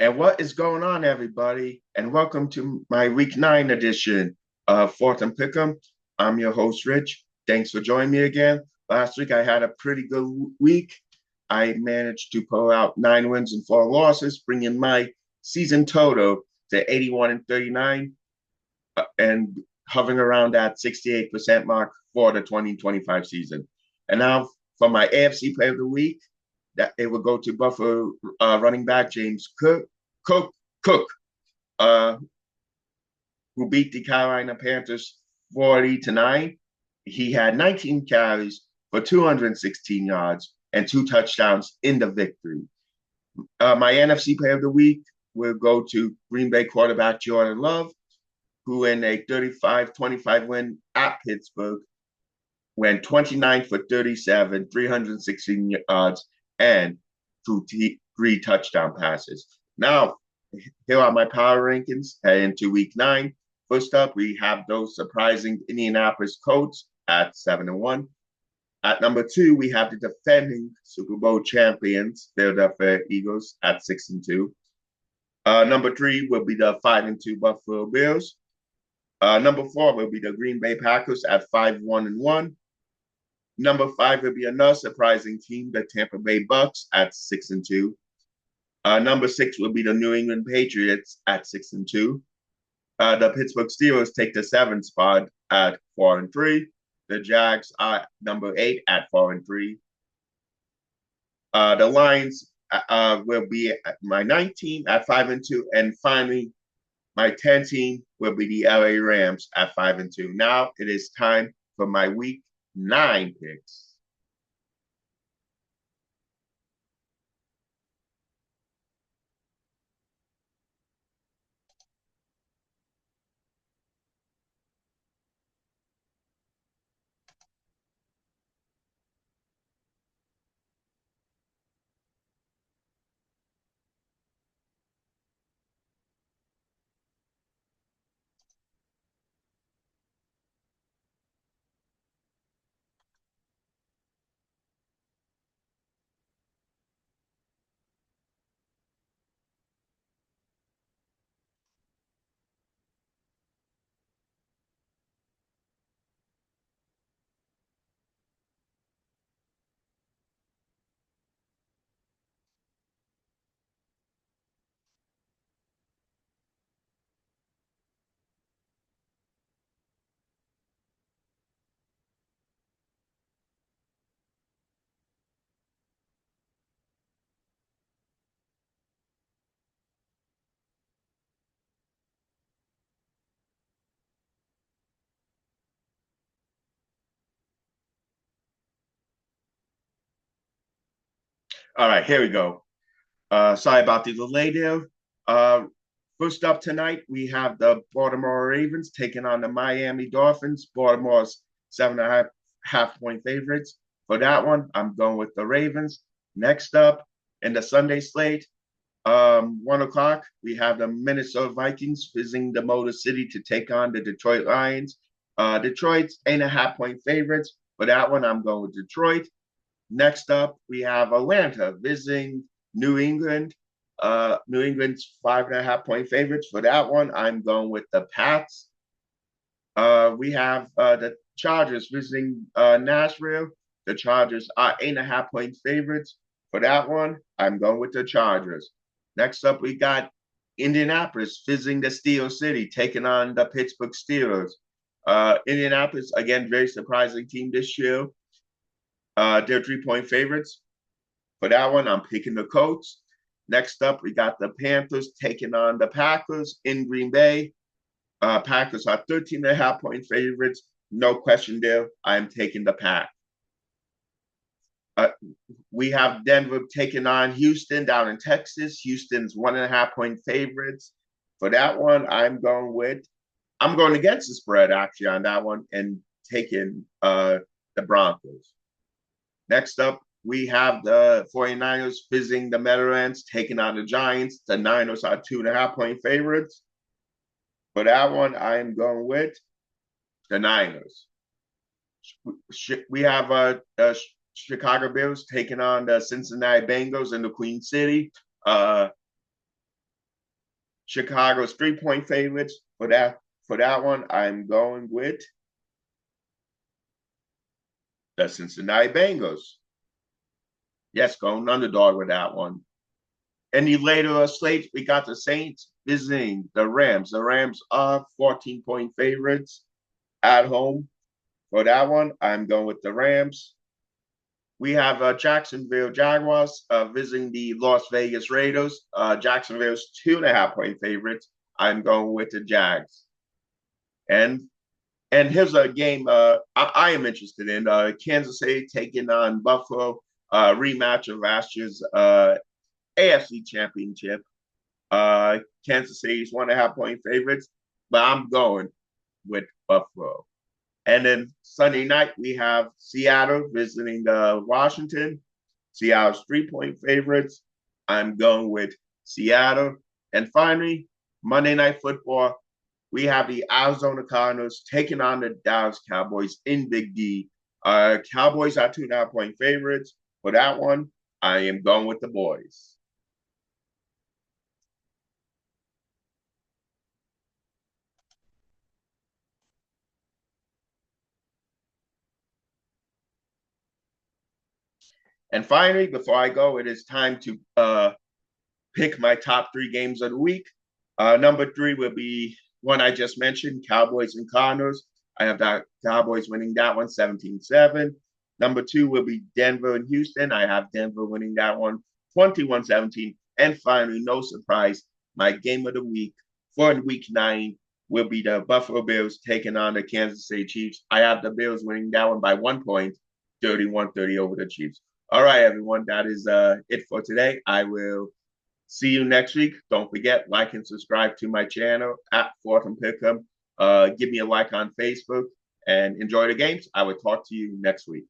And what is going on, everybody? And welcome to my Week 9 edition of Fourth and Pick'em. I'm your host, Rich. Thanks for joining me again. Last week, I had a pretty good week. I managed to pull out 9 wins and 4 losses, bringing my season total to 81 and 39 and hovering around that 68% mark for the 2025 season. And now for my AFC Player of the Week, that it will go to Buffalo running back James Cook, Cook, uh, who beat the Carolina Panthers 40-9. He had 19 carries for 216 yards and 2 touchdowns in the victory. My NFC Player of the Week will go to Green Bay quarterback Jordan Love, who in a 35-25 win at Pittsburgh went 29 for 37, 316 yards, and three touchdown passes. Now, here are my power rankings heading into week 9. First up, we have those surprising Indianapolis Colts at 7-1. At number 2, we have the defending Super Bowl champions, Philadelphia Eagles, at 6-2. Number 3 will be the 5-2 Buffalo Bills. Number 4 will be the Green Bay Packers at 5-1-1. Number 5 will be another surprising team, the Tampa Bay Bucks at 6-2. Number 6 will be the New England Patriots at 6-2. The Pittsburgh Steelers take the 7th spot at 4-3. The Jags are number 8 at 4-3. The Lions will be at my 9th team at 5-2, and finally, my 10th team will be the LA Rams at 5-2. Now it is time for my Week 9 picks. All right, here we go. Sorry about the delay there. Uh, First up tonight, we have the Baltimore Ravens taking on the Miami Dolphins. Baltimore's 7.5 point favorites. For that one, I'm going with the Ravens. Next up, in the Sunday slate, 1 o'clock, we have the Minnesota Vikings visiting the Motor City to take on the Detroit Lions. Detroit's 8.5 point favorites. For that one, I'm going with Detroit. Next up, we have Atlanta visiting New England. New England's 5.5 point favorites. For that one, I'm going with the Pats. We have the Chargers visiting Nashville. The Chargers are 8.5 point favorites. For that one, I'm going with the Chargers. Next up, we got Indianapolis visiting the Steel City, taking on the Pittsburgh Steelers. Indianapolis, again, very surprising team this year. They're 3 point favorites. For that one, I'm picking the Colts. Next up, we got the Panthers taking on the Packers in Green Bay. Packers are 13.5 point favorites. No question there. I'm taking the Pack. Uh, we have Denver taking on Houston down in Texas. Houston's 1.5 point favorites. For that one, I'm going against the spread actually on that one and taking the Broncos. Next up, we have the 49ers visiting the Meadowlands, taking on the Giants. The Niners are 2.5 point favorites. For that one, I am going with the Niners. We have Chicago Bears taking on the Cincinnati Bengals in the Queen City. Uh, Chicago's 3-point favorites for that one. I'm going with the Cincinnati Bengals. Yes, going underdog with that one. Any later slate, we got the Saints visiting the Rams. The Rams are 14-point favorites at home. For that one, I'm going with the Rams. We have Jacksonville Jaguars visiting the Las Vegas Raiders. Jacksonville's 2.5-point favorites. I'm going with the Jags. And here's a game I am interested in. Kansas City taking on Buffalo, rematch of last year's AFC Championship. Kansas City's 1.5-point favorites, but I'm going with Buffalo. And then Sunday night, we have Seattle visiting Washington. Seattle's 3-point favorites. I'm going with Seattle. And finally, Monday Night Football, we have the Arizona Cardinals taking on the Dallas Cowboys in Big D. Cowboys are 2.5-point favorites. For that one, I am going with the boys. And finally, before I go, it is time to pick my top 3 games of the week. Number 3 will be one I just mentioned, Cowboys and Cardinals. I have that Cowboys winning that one 17-7. Number 2 will be Denver and Houston. I have Denver winning that one 21-17. And finally, no surprise, my game of the week for week 9 will be the Buffalo Bills taking on the Kansas City Chiefs. I have the Bills winning that one by 1 point, 31-30 over the Chiefs. All right, everyone, that is it for today. I will see you next week. Don't forget, like and subscribe to my channel at Fortham Pickham. Give me a like on Facebook and enjoy the games. I will talk to you next week.